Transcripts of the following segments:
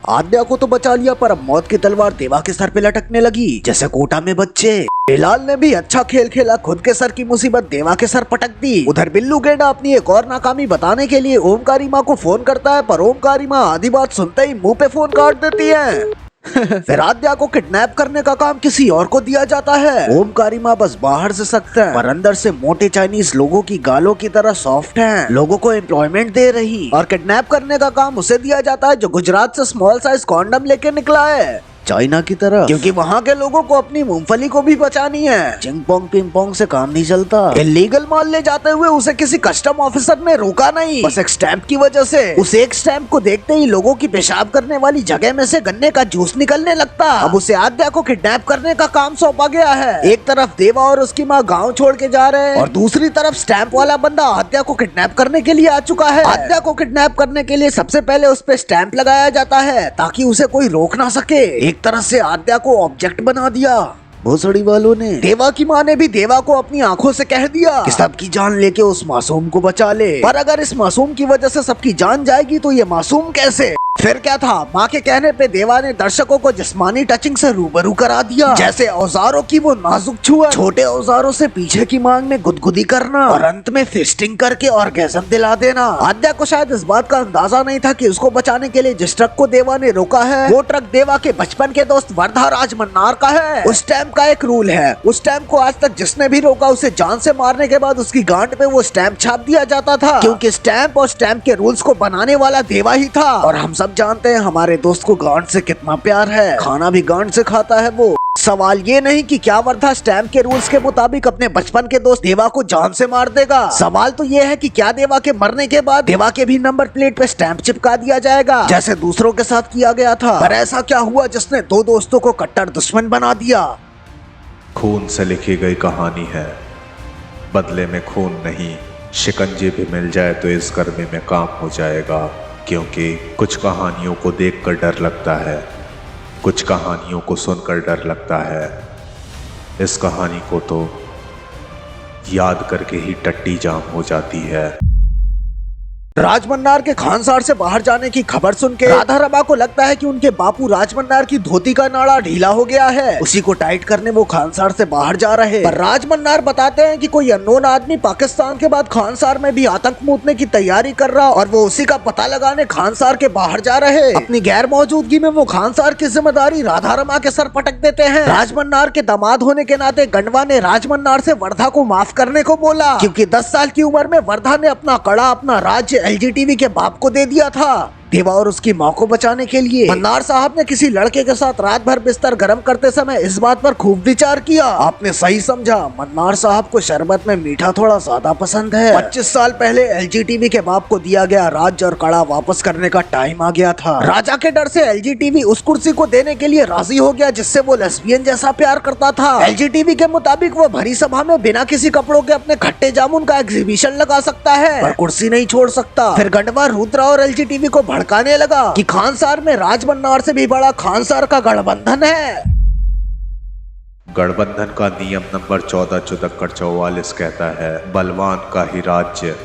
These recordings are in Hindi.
आद्या को तो बचा लिया, पर अब मौत की तलवार देवा के सर पे लटकने लगी जैसे कोटा में बच्चे। बिलाल ने भी अच्छा खेल खेला, खुद के सर की मुसीबत देवा के सर पटक दी। उधर बिल्लू गेंडा अपनी एक और नाकामी बताने के लिए ओमकारी माँ को फोन करता है, पर ओमकारी माँ आधी बात सुनते ही मुंह पे फोन काट देती है। फिर आद्या को किडनैप करने का काम किसी और को दिया जाता है। ओमकारी माँ बस बाहर से सख्त है, पर अंदर से मोटे चाइनीज लोगों की गालों की तरह सॉफ्ट हैं। लोगों को एम्प्लॉयमेंट दे रही, और किडनैप करने का काम उसे दिया जाता है जो गुजरात से स्मॉल साइज कॉन्डम लेके निकला है चाइना की तरफ, क्योंकि वहाँ के लोगों को अपनी मूंगफली को भी बचानी है। चिंग पोंग पिंग पोंग से काम नहीं चलता। इलीगल माल ले जाते हुए उसे किसी कस्टम ऑफिसर ने रोका नहीं, बस एक स्टैंप की वजह से। उस एक स्टैंप को देखते ही लोगों की पेशाब करने वाली जगह में से गन्ने का जूस निकलने लगता। अब उसे आद्या को किडनैप करने का काम सौंपा गया है। एक तरफ देवा और उसकी माँ गाँव छोड़ के जा रहे हैं, और दूसरी तरफ स्टैंप वाला बंदा आद्या को किडनैप करने के लिए आ चुका है। आद्या को किडनैप करने के लिए सबसे पहले उस पे स्टैंप लगाया जाता है ताकि उसे कोई रोक ना सके। एक तरह से आद्या को ऑब्जेक्ट बना दिया भोसड़ी वालों ने। देवा की माँ ने भी देवा को अपनी आंखों से कह दिया कि सबकी जान लेके उस मासूम को बचा ले, पर अगर इस मासूम की वजह से सबकी जान जाएगी तो ये मासूम कैसे। फिर क्या था, माँ के कहने पे देवा ने दर्शकों को जिस्मानी टचिंग से रूबरू करा दिया, जैसे औजारों की वो नाजुक छुआ, छोटे औजारों से पीछे की मांग में गुदगुदी करना, और अंत में फिस्टिंग करके ऑर्गेज़म दिला देना। आद्या को शायद इस बात का अंदाजा नहीं था कि उसको बचाने के लिए जिस ट्रक को देवा ने रोका है, वो ट्रक देवा के बचपन के दोस्त वर्धा राजमन्नार का है। उस स्टैंप का एक रूल है, उस स्टैंप को आज तक जिसने भी रोका उसे जान से मारने के बाद उसकी गांड पे वो स्टैंप छाप दिया जाता था, क्योंकि स्टैंप और स्टैंप के रूल्स को बनाने वाला देवा ही था। और हम सब जानते हैं हमारे दोस्त को गांड से कितना प्यार है, खाना भी गांड से खाता है वो। सवाल ये नहीं कि क्या वर्धा स्टैंप के रूल्स के मुताबिक अपने बचपन के दोस्त देवा को जान से मार देगा। सवाल तो ये है कि क्या देवा के मरने के बाद देवा के भी नंबर प्लेट पे स्टैंप चिपका दिया जाएगा जैसे दूसरों के साथ किया गया था। पर ऐसा क्या हुआ जिसने दो दोस्तों को कट्टर दुश्मन बना दिया। खून से लिखी गई कहानी है, बदले में खून नहीं, शिकंजी भी मिल जाए तो इस गर्मी में काम हो जाएगा। क्योंकि कुछ कहानियों को देखकर डर लगता है, कुछ कहानियों को सुनकर डर लगता है। इस कहानी को तो याद करके ही टट्टी जाम हो जाती है। राजमन्नार के खानसार से बाहर जाने की खबर सुन के राधा रमा को लगता है कि उनके बापू राजमन्नार की धोती का नाड़ा ढीला हो गया है, उसी को टाइट करने वो खानसार से बाहर जा रहे। पर राजमन्नार बताते हैं कि कोई अननोन आदमी पाकिस्तान के बाद खानसार में भी आतंक मूतने की तैयारी कर रहा, और वो उसी का पता लगाने खानसार के बाहर जा रहे। अपनी गैर मौजूदगी में वो खानसार की जिम्मेदारी राधा रमा के सर पटक देते हैं। राजमन्नार के दामाद होने के नाते गंडवा ने राजमन्नार से वर्धा को माफ करने को बोला, क्योंकि 10 साल की उम्र में वर्धा ने अपना कड़ा, अपना राज्य एलजीटीवी के बाप को दे दिया था। देवा और उसकी माँ को बचाने के लिए मन्नार साहब ने किसी लड़के के साथ रात भर बिस्तर गर्म करते समय इस बात पर खूब विचार किया। आपने सही समझा, मन्नार साहब को शरबत में मीठा थोड़ा ज्यादा पसंद है। 25 साल पहले एलजीटीवी के बाप को दिया गया राज्य और कड़ा वापस करने का टाइम आ गया था। राजा के डर से एलजीटीवी उस कुर्सी को देने के लिए राजी हो गया जिससे वो लेस्बियन जैसा प्यार करता था। एलजीटीवी के मुताबिक वो भरी सभा में बिना किसी कपड़ों के अपने खट्टे जामुन का एग्जीबिशन लगा सकता है, पर कुर्सी नहीं छोड़ सकता। फिर गंडवा रुद्रा और एलजीटीवी को भड़काने लगा कि खानसार में राजमन्नार से भी बड़ा खानसार का गठबंधन है। गठबंधन का नियम नंबर 14-44 कहता है, बलवान का ही राज्य,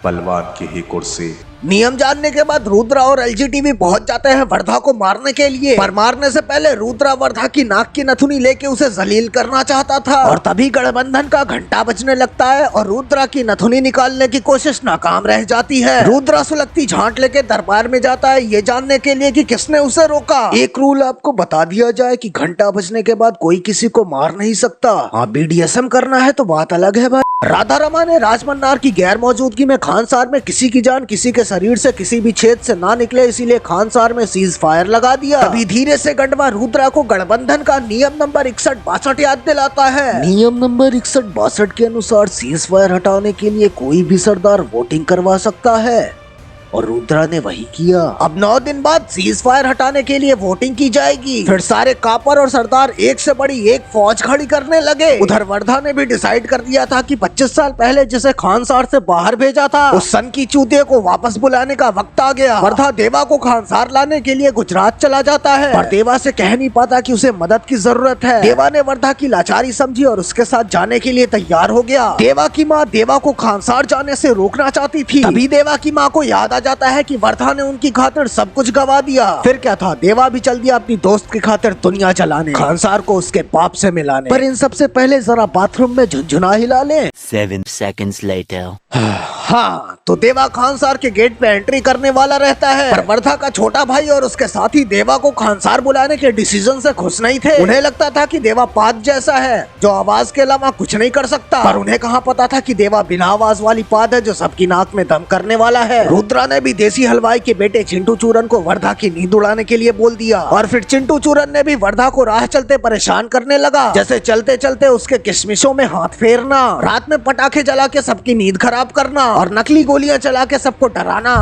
बलवान की ही कुर्सी। नियम जानने के बाद रुद्रा और एलजीटीवी पहुंच जाते हैं वर्धा को मारने के लिए, पर मारने से पहले रुद्रा वर्धा की नाक की नथुनी लेके उसे जलील करना चाहता था, और तभी गठबंधन का घंटा बजने लगता है और रुद्रा की नथुनी निकालने की कोशिश नाकाम रह जाती है। रुद्रा सुलगती झांट लेके दरबार में जाता है ये जानने के लिए कि किसने उसे रोका। एक रूल आपको बता दिया जाए कि घंटा बजने के बाद कोई किसी को मार नहीं सकता। हाँ, बीडीएसएम करना है तो बात अलग है भाई। राधा रमा ने राजमन्नार की गैर मौजूदगी में खानसार में किसी की जान किसी के शरीर से किसी भी छेद से ना निकले, इसीलिए खानसार में सीज फायर लगा दिया। अभी धीरे से गंडवा रुद्रा को गठबंधन का नियम नंबर 61-62 याद दिलाता है। नियम नंबर 61-62 के अनुसार सीज फायर हटाने के लिए कोई भी सरदार वोटिंग करवा सकता है, और रुद्रा ने वही किया। अब 9 दिन बाद सीज फायर हटाने के लिए वोटिंग की जाएगी। फिर सारे कापर और सरदार एक से बड़ी एक फौज खड़ी करने लगे। उधर वर्धा ने भी डिसाइड कर दिया था कि 25 साल पहले जिसे खानसार से बाहर भेजा था, उस सन की चूतिए को वापस बुलाने का वक्त आ गया। वर्धा देवा को खानसार लाने के लिए गुजरात चला जाता है, पर देवा से कह नहीं पाता कि उसे मदद की जरूरत है। देवा ने वर्धा की लाचारी समझी और उसके साथ जाने के लिए तैयार हो गया। देवा की माँ देवा को खानसार जाने से रोकना चाहती थी, तभी देवा की माँ को याद आ जाता है कि वर्धा ने उनकी खातिर सब कुछ गवा दिया। फिर क्या था, देवा भी चल दिया अपनी दोस्त की खातिर दुनिया चलाने, खानसार को उसके पाप से मिलाने। पर इन सबसे पहले जरा बाथरूम में झुनझुना हिला ले। 7 seconds later. हाँ, तो देवा खानसार के गेट पे एंट्री करने वाला रहता है, पर वर्धा का छोटा भाई और उसके साथी देवा को खानसार बुलाने के डिसीजन से खुश नहीं थे। उन्हें लगता था कि देवा पाद जैसा है जो आवाज के अलावा कुछ नहीं कर सकता, पर उन्हें कहाँ पता था कि देवा बिना आवाज वाली पाद है जो सबकी नाक में दम करने वाला है। रुद्रा ने भी देसी हलवाई के बेटे चिंटू चूरन को वर्धा की नींद उड़ाने के लिए बोल दिया, और फिर चिंटू चूरन ने भी वर्धा को राह चलते परेशान करने लगा, जैसे चलते चलते उसके किशमिशों में हाथ फेरना, रात में पटाखे जला के सबकी नींद खराब करना और नकली गोलियां चला के सबको डराना।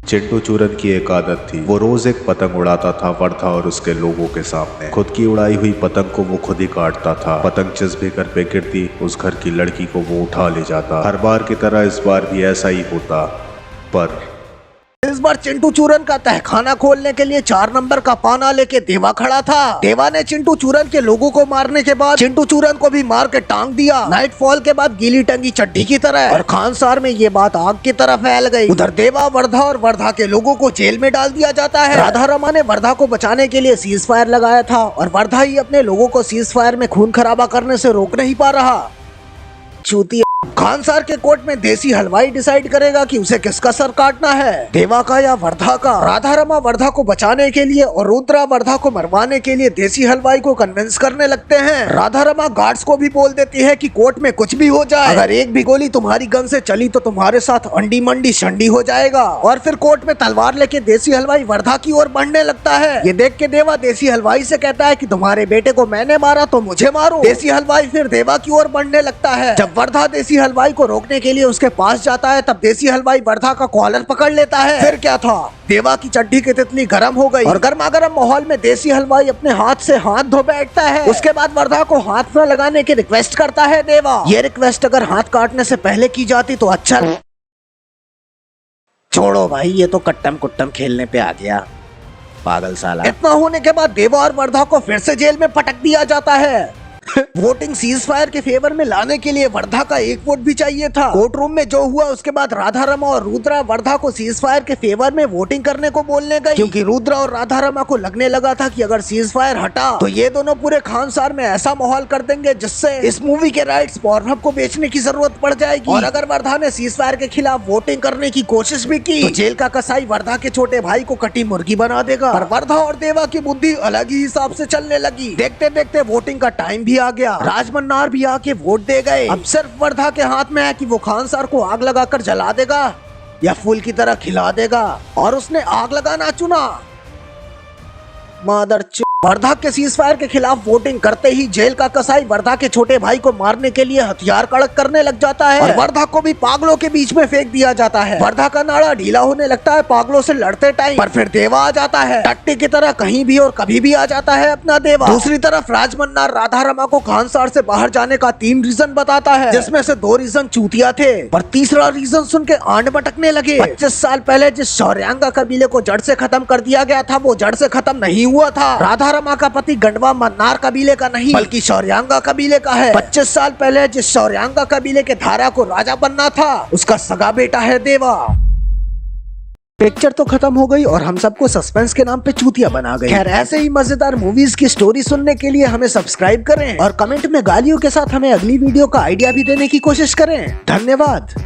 चिंटू चूरन की एक आदत थी, वो रोज एक पतंग उड़ाता था वर्धा और उसके लोगों के सामने। खुद की उड़ाई हुई पतंग को वो खुद ही काटता था। पतंग जिस भी घर पे गिरती उस घर की लड़की को वो उठा ले जाता। हर बार की तरह इस बार भी ऐसा ही होता, पर इस बार चिंटू चूरन का तहखाना खोलने के लिए 4 नंबर का पाना लेके देवा खड़ा था। देवा ने चिंटू चूरन के लोगों को मारने के बाद चिंटू चूरन को भी मार के टांग दिया, नाइटफॉल के बाद गीली टंगी चड्डी की तरह। और खानसार में ये बात आग की तरह फैल गई। उधर देवा, वर्धा और वर्धा के लोगों को जेल में डाल दिया जाता है। राधा रमा ने वर्धा को बचाने के लिए सीज फायर लगाया था, और वर्धा ही अपने लोगों को सीज फायर में खून खराबा करने से रोक नहीं पा रहा। चूतिया। खानसार के कोर्ट में देसी हलवाई डिसाइड करेगा कि उसे किसका सर काटना है, देवा का या वर्धा का। राधा रमा वर्धा को बचाने के लिए और रुद्रा वर्धा को मरवाने के लिए देसी हलवाई को कन्विंस करने लगते हैं। राधा रमा गार्ड्स को भी बोल देती है कि कोर्ट में कुछ भी हो जाए, अगर एक भी गोली तुम्हारी गन से चली तो तुम्हारे साथ अंडी मंडी शंडी हो जाएगा। और फिर कोर्ट में तलवार लेके देसी हलवाई वर्धा की ओर बढ़ने लगता है। ये देख के देवा देसी हलवाई से कहता है कि तुम्हारे बेटे को मैंने मारा तो मुझे मारो। देसी हलवाई फिर देवा की ओर बढ़ने लगता है। जब वर्धा देसी हलवाई को रोकने के लिए उसके पास जाता है, तब देसी हलवाई वर्धा का कॉलर पकड़ लेता है। फिर क्या था, देवा की चड्डी की तितली गर्म हो गई और गर्मा गर्म माहौल में देसी हलवाई अपने हाथ से हाथ धो बैठता है। उसके बाद वर्धा को हाथ न लगाने की रिक्वेस्ट करता है देवा। ये रिक्वेस्ट अगर हाथ काटने से पहले की जाती तो अच्छा। छोड़ो भाई, ये तो कट्टम कुट्टम खेलने पे आ गया, पागल साला। इतना होने के बाद देवा और वर्धा को फिर से जेल में पटक दिया जाता है। वोटिंग सीज फायर के फेवर में लाने के लिए वर्धा का 1 वोट भी चाहिए था। कोर्ट रूम में जो हुआ उसके बाद राधा रमा और रुद्रा वर्धा को सीज फायर के फेवर में वोटिंग करने को बोलने गई, क्योंकि रुद्रा और राधा रमा को लगने लगा था कि अगर सीज फायर हटा तो ये दोनों पूरे खानसार में ऐसा माहौल कर देंगे जिससे इस मूवी के राइट्स पॉर्नहब को बेचने की जरूरत पड़ जाएगी। और अगर वर्धा ने सीज फायर के खिलाफ वोटिंग करने की कोशिश भी की तो जेल का कसाई वर्धा के छोटे भाई को कटी मुर्गी बना देगा। पर वर्धा और देवा की बुद्धि अलग ही हिसाब से चलने लगी। देखते देखते वोटिंग का टाइम भी आ गया। राजमन्नार भी आके वोट दे गए। अब सिर्फ वर्धा के हाथ में है कि वो खानसार को आग लगाकर जला देगा या फूल की तरह खिला देगा, और उसने आग लगाना चुना। मादर वर्धा के सीज फायर के खिलाफ वोटिंग करते ही जेल का कसाई वर्धा के छोटे भाई को मारने के लिए हथियार कड़क करने लग जाता है, और वर्धा को भी पागलों के बीच में फेंक दिया जाता है। वर्धा का नाड़ा ढीला होने लगता है पागलों से लड़ते टाइम, पर फिर देवा आ जाता है। टट्टी की तरह कहीं भी और कभी भी आ जाता है अपना देवा। दूसरी तरफ राजमन्नार राधा रमा को खानसार से बाहर जाने का 3 रीजन बताता है, जिसमें से 2 रीजन चूतिया थे, पर तीसरा रीजन सुन के आंड बटकने लगे। 25 साल पहले जिस शौर्यांगा कबीले को जड़ से खत्म कर दिया गया था वो जड़ से खत्म नहीं हुआ था। राधा रमा का पति गंडवा मन्नार कबीले का नहीं बल्कि शौर्यांगा कबीले का है। 25 साल पहले जिस शौर्यांगा कबीले के धारा को राजा बनना था उसका सगा बेटा है देवा। पिक्चर तो खत्म हो गई और हम सबको सस्पेंस के नाम पे चूतिया बना गए। खैर, ऐसे ही मजेदार मूवीज की स्टोरी सुनने के लिए हमें सब्सक्राइब करें और कमेंट में गालियों के साथ हमें अगली वीडियो का आइडिया भी देने की कोशिश करें। धन्यवाद।